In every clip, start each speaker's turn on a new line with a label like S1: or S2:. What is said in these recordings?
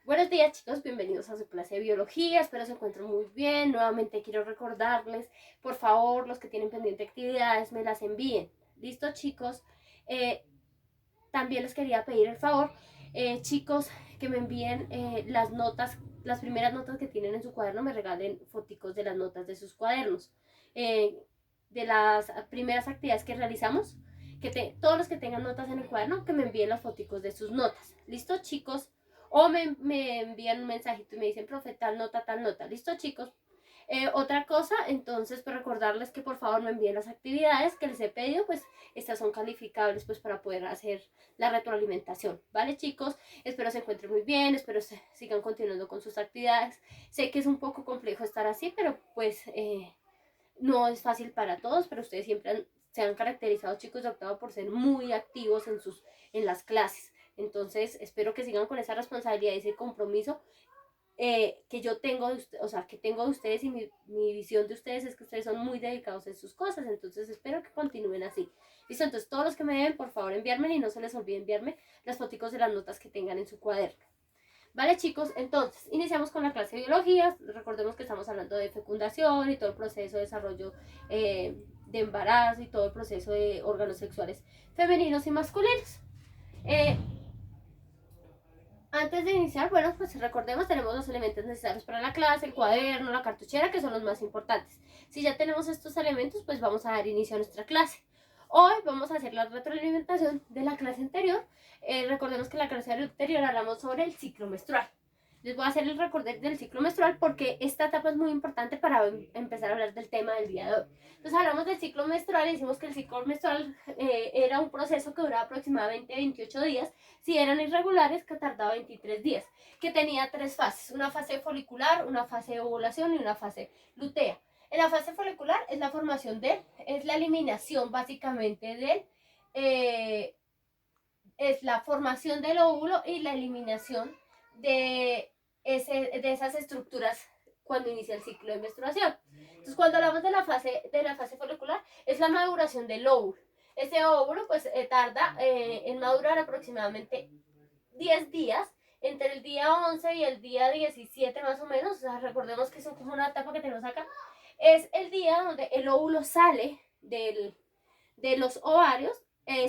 S1: Buenos días chicos, bienvenidos a su clase de biología, espero se encuentren muy bien. Nuevamente quiero recordarles, por favor, los que tienen pendiente actividades me las envíen. ¿Listo chicos? Eh, También les quería pedir el favor, chicos, que me envíen las notas, las primeras notas que tienen en su cuaderno, me regalen foticos de las notas de sus cuadernos, eh, de las primeras actividades que realizamos, todos los que tengan notas en el cuaderno, que me envíen los foticos de sus notas. ¿Listo chicos? O me envían un mensajito y me dicen, profe, tal nota, tal nota. ¿Listo chicos? Otra cosa, entonces, pues recordarles que por favor me envíen las actividades que les he pedido, pues estas son calificables pues para poder hacer la retroalimentación, ¿vale chicos? Espero se encuentren muy bien, espero sigan continuando con sus actividades. Sé que es un poco complejo estar así, pero pues no es fácil para todos, pero ustedes se han caracterizado, chicos de octavo, por ser muy activos en las clases. Entonces, espero que sigan con esa responsabilidad y ese compromiso que yo tengo de o sea, que tengo de ustedes, y mi visión de ustedes es que ustedes son muy dedicados en sus cosas, entonces espero que continúen así. Listo, entonces todos los que me deben, por favor, enviarme, y no se les olvide enviarme las fotos de las notas que tengan en su cuaderno. Vale chicos, entonces iniciamos con la clase de biología. Recordemos que estamos hablando de fecundación y todo el proceso de desarrollo de embarazo y todo el proceso de órganos sexuales femeninos y masculinos. Eh, Antes de iniciar, bueno, pues recordemos, tenemos los elementos necesarios para la clase, el cuaderno, la cartuchera, que son los más importantes. Si ya tenemos estos elementos, pues vamos a dar inicio a nuestra clase. Hoy vamos a hacer la retroalimentación de la clase anterior. Recordemos que en la clase anterior hablamos sobre el ciclo menstrual. Les voy a hacer el recorder del ciclo menstrual porque esta etapa es muy importante para empezar a hablar del tema del día de hoy. Entonces hablamos del ciclo menstrual y decimos que el ciclo menstrual era un proceso que duraba aproximadamente 28 días. Si eran irregulares, que tardaba 23 días, que tenía tres fases: una fase folicular, una fase de ovulación y una fase lutea. En la fase folicular es la formación es la eliminación básicamente es la formación del óvulo y la eliminación de esas estructuras cuando inicia el ciclo de menstruación. Entonces, cuando hablamos de la fase folicular, es la maduración del óvulo. Ese óvulo pues tarda en madurar aproximadamente 10 días, entre el día 11 y el día 17 más o menos. O sea, recordemos que es como una etapa que tenemos acá. Es el día donde el óvulo sale de los ovarios,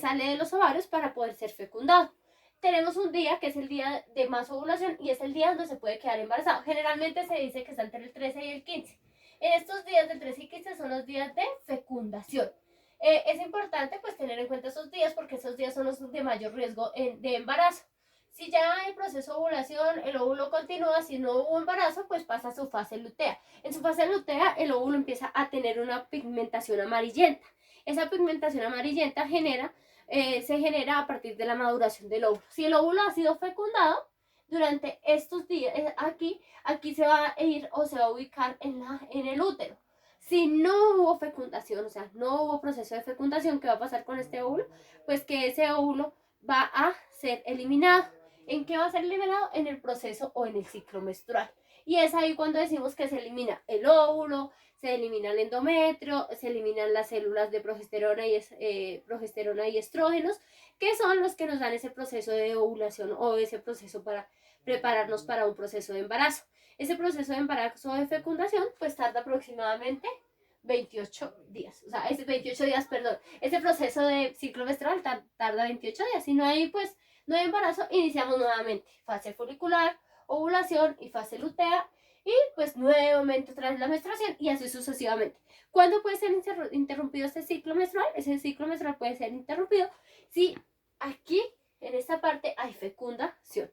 S1: sale de los ovarios para poder ser fecundado. Tenemos un día que es el día de más ovulación y es el día donde se puede quedar embarazado. Generalmente se dice que está entre el 13 y el 15. En estos días del 13 y 15 son los días de fecundación. Es importante pues tener en cuenta esos días porque esos días son los de mayor riesgo de embarazo. Si ya hay proceso de ovulación, el óvulo continúa, si no hubo embarazo, pues pasa a su fase lutea. En su fase lutea, el óvulo empieza a tener una pigmentación amarillenta. Esa pigmentación amarillenta se genera a partir de la maduración del óvulo. Si el óvulo ha sido fecundado durante estos días, aquí se va a ir o se va a ubicar en el útero. Si no hubo fecundación, o sea, no hubo proceso de fecundación, ¿qué va a pasar con este óvulo? Pues que ese óvulo va a ser eliminado. ¿En qué va a ser liberado? En el proceso o en el ciclo menstrual. Y es ahí cuando decimos que se elimina el óvulo, se elimina el endometrio, se eliminan las células de progesterona y estrógenos, que son los que nos dan ese proceso de ovulación o ese proceso para prepararnos para un proceso de embarazo. Ese proceso de embarazo o de fecundación pues tarda aproximadamente 28 días, o sea, es 28 días, perdón, ese proceso de ciclo menstrual tarda 28 días. Si no hay pues no hay embarazo, iniciamos nuevamente fase folicular, ovulación y fase lutea, y pues nuevamente otra vez la menstruación y así sucesivamente. ¿Cuándo puede ser interrumpido este ciclo menstrual? Ese ciclo menstrual puede ser interrumpido si aquí en esta parte hay fecundación.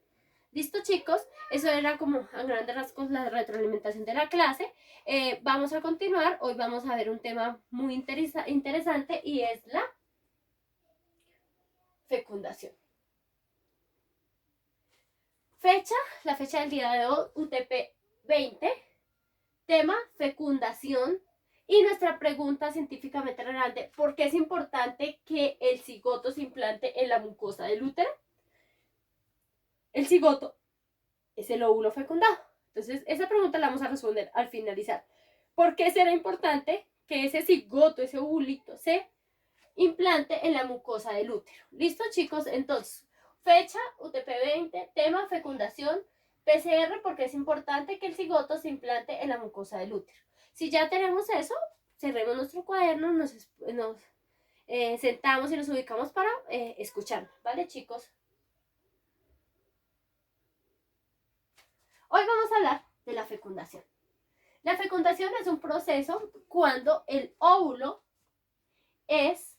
S1: ¿Listo chicos? Eso era como a grandes rasgos la retroalimentación de la clase. Vamos a continuar. Hoy vamos a ver un tema muy interesante y es la fecundación. La fecha del día de hoy, UTP 20, tema fecundación, y nuestra pregunta científicamente relevante: ¿por qué es importante que el cigoto se implante en la mucosa del útero? El cigoto es el óvulo fecundado. Entonces, esa pregunta la vamos a responder al finalizar. ¿Por qué será importante que ese cigoto, ese ovulito, se implante en la mucosa del útero? ¿Listo, chicos? Entonces, fecha UTP 20, tema fecundación, PCR porque es importante que el cigoto se implante en la mucosa del útero. Si ya tenemos eso, cerremos nuestro cuaderno, nos sentamos y nos ubicamos para escuchar, ¿vale, chicos? Hoy vamos a hablar de la fecundación. La fecundación es un proceso cuando el óvulo es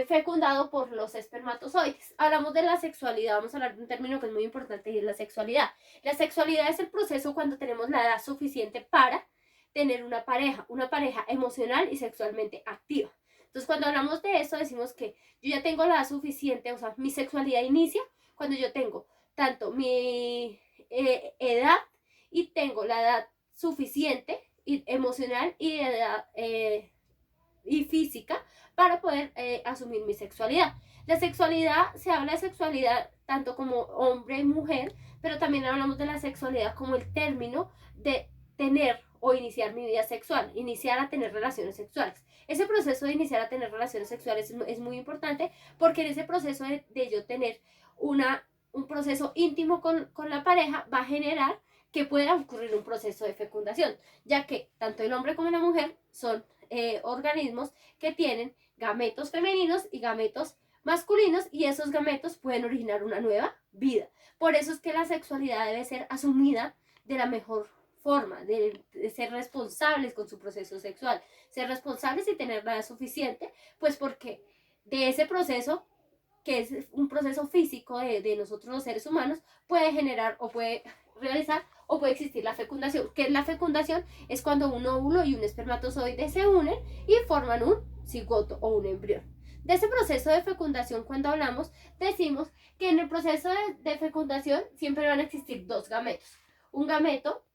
S1: fecundado por los espermatozoides. Hablamos de la sexualidad, vamos a hablar de un término que es muy importante y es la sexualidad. La sexualidad es el proceso cuando tenemos la edad suficiente para tener una pareja emocional y sexualmente activa. Entonces, cuando hablamos de eso, decimos que yo ya tengo la edad suficiente, o sea, mi sexualidad inicia cuando yo tengo tanto mi edad y tengo la edad suficiente y emocional y edad y física para poder asumir mi sexualidad. La sexualidad, se habla de sexualidad tanto como hombre y mujer, pero también hablamos de la sexualidad como el término de tener o iniciar mi vida sexual, iniciar a tener relaciones sexuales. Ese proceso de iniciar a tener relaciones sexuales es muy importante porque en ese proceso de yo tener un proceso íntimo con la pareja va a generar que pueda ocurrir un proceso de fecundación, ya que tanto el hombre como la mujer son organismos que tienen gametos femeninos y gametos masculinos y esos gametos pueden originar una nueva vida. Por eso es que la sexualidad debe ser asumida de la mejor forma, de ser responsables con su proceso sexual, ser responsables y tener la edad suficiente, pues porque de ese proceso, que es un proceso físico de nosotros los seres humanos, puede generar o puede realizar o puede existir la fecundación. ¿Qué es la fecundación? Es cuando un óvulo y un espermatozoide se unen y forman un cigoto o un embrión. De ese proceso de fecundación, cuando hablamos, decimos que en el proceso de fecundación siempre van a existir dos gametos. Un gameto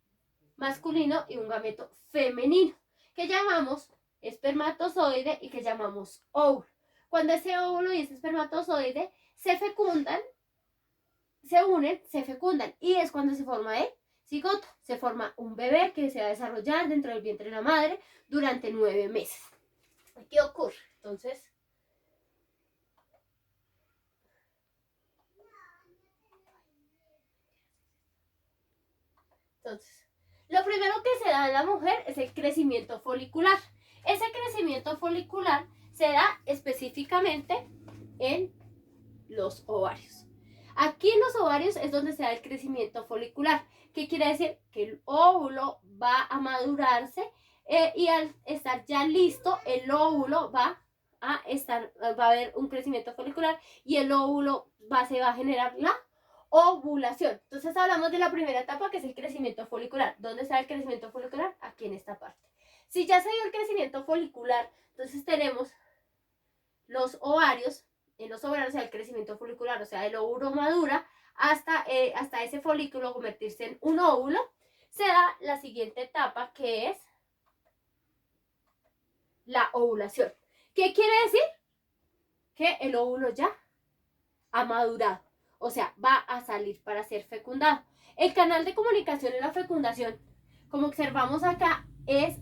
S1: masculino y un gameto femenino, que llamamos espermatozoide y que llamamos óvulo. Cuando ese óvulo y ese espermatozoide se fecundan, se unen, se fecundan y es cuando se forma el cigoto. Se forma un bebé que se va a desarrollar dentro del vientre de la madre durante 9 meses. ¿Qué ocurre? Entonces, lo primero que se da en la mujer es el crecimiento folicular. Ese crecimiento folicular se da específicamente en los ovarios. Aquí en los ovarios es donde se da el crecimiento folicular. ¿Qué quiere decir? Que el óvulo va a madurarse y al estar ya listo, el óvulo va a haber un crecimiento folicular y el óvulo se va a generar la ovulación. Entonces hablamos de la primera etapa, que es el crecimiento folicular. ¿Dónde está el crecimiento folicular? Aquí en esta parte. Si ya se dio el crecimiento folicular, entonces tenemos los ovarios. En los ovarios el crecimiento folicular, o sea, el óvulo madura hasta ese folículo convertirse en un óvulo. Se da la siguiente etapa, que es la ovulación. ¿Qué quiere decir? Que el óvulo ya ha madurado, o sea, va a salir para ser fecundado. El canal de comunicación en la fecundación, como observamos acá, es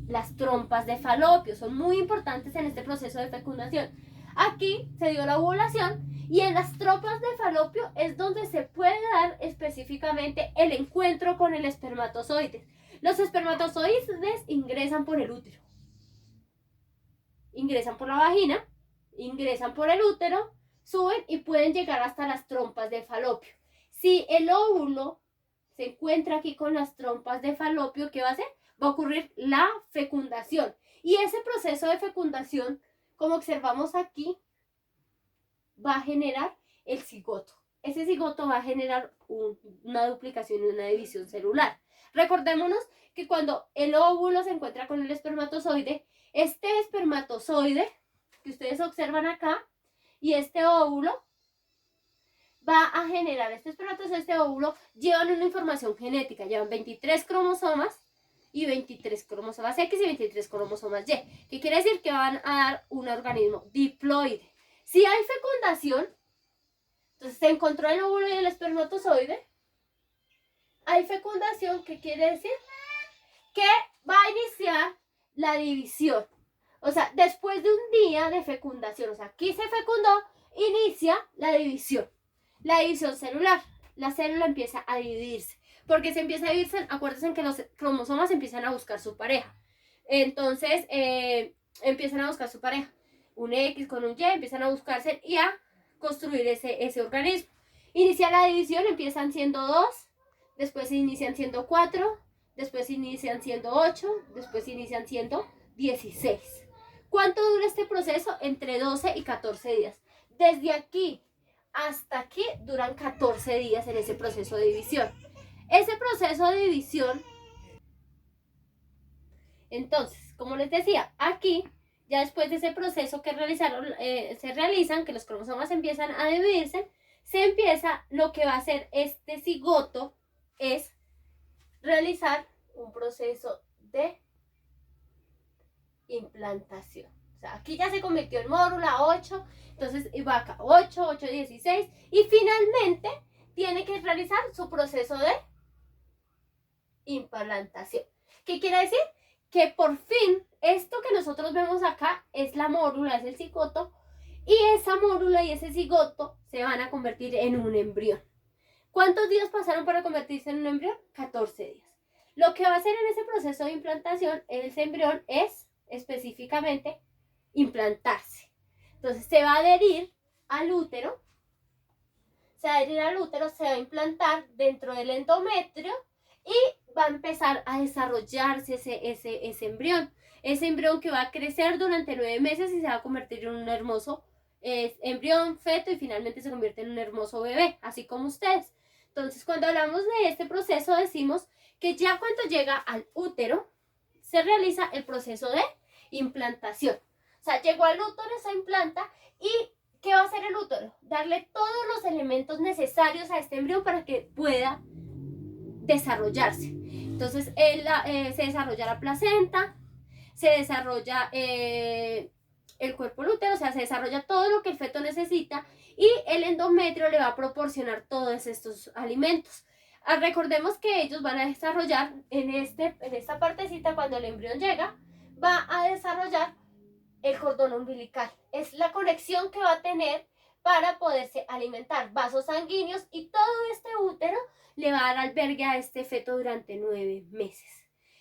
S1: las trompas de falopio. Son muy importantes en este proceso de fecundación. Aquí se dio la ovulación y en las trompas de falopio es donde se puede dar específicamente el encuentro con el espermatozoide. Los espermatozoides ingresan por el útero, ingresan por la vagina, ingresan por el útero, suben y pueden llegar hasta las trompas de falopio. Si el óvulo se encuentra aquí con las trompas de falopio, ¿qué va a hacer? Va a ocurrir la fecundación. Y ese proceso de fecundación, como observamos aquí, va a generar el cigoto. Ese cigoto va a generar una duplicación y una división celular. Recordémonos que cuando el óvulo se encuentra con el espermatozoide, este espermatozoide que ustedes observan acá y este óvulo va a generar, este espermatozoide, este óvulo, llevan una información genética, llevan 23 cromosomas y 23 cromosomas X y 23 cromosomas Y, que quiere decir que van a dar un organismo diploide. Si hay fecundación, entonces se encontró el óvulo y el espermatozoide, hay fecundación, ¿qué quiere decir? Que va a iniciar la división. O sea, después de un día de fecundación, o sea, aquí se fecundó, inicia la división celular. la célula empieza a dividirse. Porque se empieza a dividirse, acuérdense que los cromosomas empiezan a buscar su pareja. Entonces, empiezan a buscar su pareja. Un X con un Y, empiezan a buscarse y a construir ese organismo. Inicia la división, empiezan siendo 2, después inician siendo 4, después inician siendo 8, después inician siendo 16. ¿Cuánto dura este proceso? Entre 12 y 14 días. Desde aquí hasta aquí duran 14 días en ese proceso de división. Ese proceso de división, entonces, como les decía, aquí, ya después de ese proceso que se realizan, que los cromosomas empiezan a dividirse, se empieza, lo que va a hacer este cigoto es realizar un proceso de implantación. O sea, aquí ya se convirtió en mórula 8, entonces va acá 8, 8, 16 y finalmente tiene que realizar su proceso de implantación. ¿Qué quiere decir? Que por fin esto que nosotros vemos acá es la mórula, es el cigoto, y esa mórula y ese cigoto se van a convertir en un embrión. ¿Cuántos días pasaron para convertirse en un embrión? 14 días. Lo que va a hacer en ese proceso de implantación, ese embrión, es específicamente implantarse. Entonces se va a adherir al útero, se va a implantar dentro del endometrio y va a empezar a desarrollarse ese embrión. Ese embrión que va a crecer durante 9 meses y se va a convertir en un hermoso embrión, feto y finalmente se convierte en un hermoso bebé, así como ustedes. Entonces, cuando hablamos de este proceso, decimos que ya cuando llega al útero, se realiza el proceso de implantación. O sea, llegó al útero, se implanta y ¿qué va a hacer el útero? Darle todos los elementos necesarios a este embrión para que pueda desarrollarse. Entonces, se desarrolla la placenta, se desarrolla el cuerpo del útero, o sea, se desarrolla todo lo que el feto necesita y el endometrio le va a proporcionar todos estos alimentos. Recordemos que ellos van a desarrollar en esta partecita, cuando el embrión llega, va a desarrollar el cordón umbilical. Es la conexión que va a tener para poderse alimentar, vasos sanguíneos, y todo este útero le va a dar albergue a este feto durante 9 meses.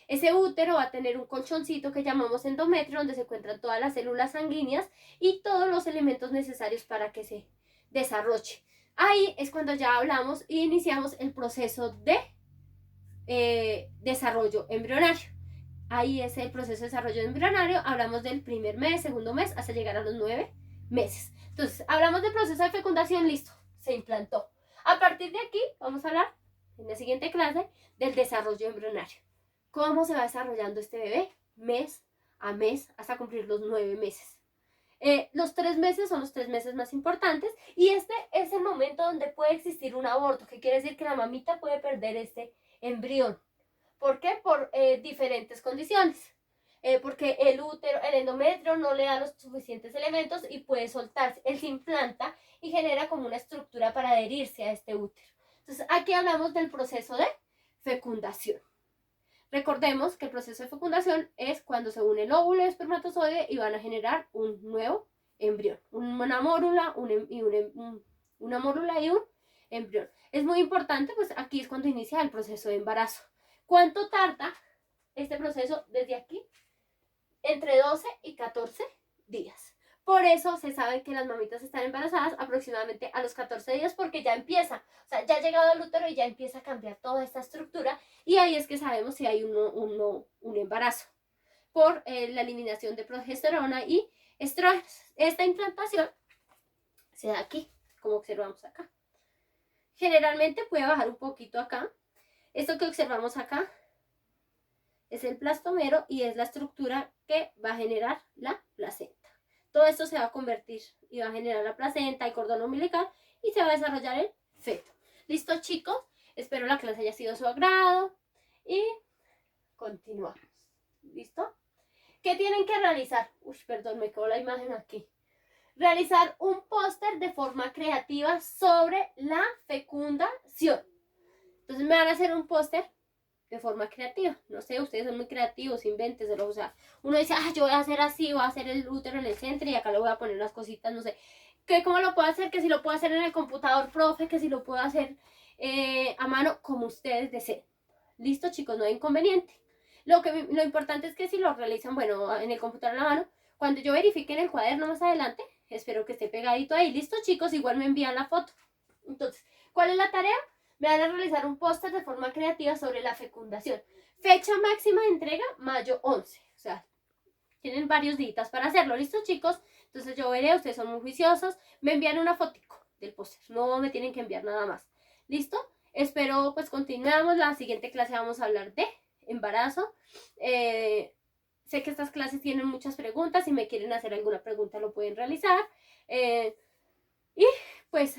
S1: Ese útero va a tener un colchoncito que llamamos endometrio, donde se encuentran todas las células sanguíneas y todos los elementos necesarios para que se desarrolle. Ahí es cuando ya hablamos e iniciamos el proceso de desarrollo embrionario. Ahí es el proceso de desarrollo embrionario. Hablamos del primer mes, segundo mes, hasta llegar a los 9 meses. Entonces, hablamos del proceso de fecundación, listo, se implantó. A partir de aquí, vamos a hablar en la siguiente clase del desarrollo embrionario. ¿Cómo se va desarrollando este bebé? Mes a mes, hasta cumplir los 9 meses. Los 3 meses son los 3 meses más importantes y este es el momento donde puede existir un aborto, que quiere decir que la mamita puede perder este embrión. ¿Por qué? Por diferentes condiciones. Porque el útero, el endometrio no le da los suficientes elementos y puede soltarse. Él se implanta y genera como una estructura para adherirse a este útero. Entonces, aquí hablamos del proceso de fecundación. Recordemos que el proceso de fecundación es cuando se une el óvulo y el espermatozoide y van a generar un nuevo embrión. Una mórula y un embrión. Es muy importante, pues aquí es cuando inicia el proceso de embarazo. ¿Cuánto tarda este proceso desde aquí? Entre 12 y 14 días. Por eso se sabe que las mamitas están embarazadas aproximadamente a los 14 días, porque ya empieza, o sea, ya ha llegado al útero y ya empieza a cambiar toda esta estructura, y ahí es que sabemos si hay un embarazo por la eliminación de progesterona y estrógenos. Esta implantación se da aquí, como observamos acá. Generalmente puede bajar un poquito acá. Esto que observamos acá es el plastomero y es la estructura que va a generar la placenta. Todo esto se va a convertir y va a generar la placenta, el cordón umbilical y se va a desarrollar el feto. ¿Listo, chicos? Espero la clase haya sido de su agrado y continuamos. ¿Listo? ¿Qué tienen que realizar? Uy, perdón, me quedó la imagen aquí. Realizar un póster de forma creativa sobre la fecundación. Entonces me van a hacer un póster de forma creativa. No sé, ustedes son muy creativos, invéntenselo. O sea, uno dice, yo voy a hacer así, voy a hacer el útero en el centro y acá le voy a poner unas cositas, no sé. ¿Cómo lo puedo hacer? Que si lo puedo hacer en el computador, profe, que si lo puedo hacer a mano como ustedes deseen. Listo, chicos, no hay inconveniente. Lo importante es que si lo realizan, bueno, en el computador a la mano, cuando yo verifique en el cuaderno más adelante, espero que esté pegadito ahí. Listo, chicos, igual me envían la foto. Entonces, ¿cuál es la tarea? Me van a realizar un póster de forma creativa sobre la fecundación. Fecha máxima de entrega, mayo 11. O sea, tienen varios días para hacerlo. ¿Listo, chicos? Entonces yo veré, ustedes son muy juiciosos. Me envían una fotico del póster. No me tienen que enviar nada más. ¿Listo? Espero, pues continuamos. La siguiente clase vamos a hablar de embarazo. Sé que estas clases tienen muchas preguntas. Si me quieren hacer alguna pregunta lo pueden realizar. Y pues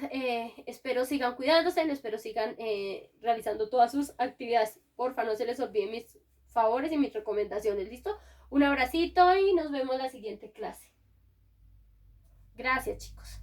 S1: espero sigan cuidándose, espero sigan realizando todas sus actividades. Porfa, no se les olviden mis favores y mis recomendaciones. ¿Listo? Un abracito y nos vemos en la siguiente clase. Gracias, chicos.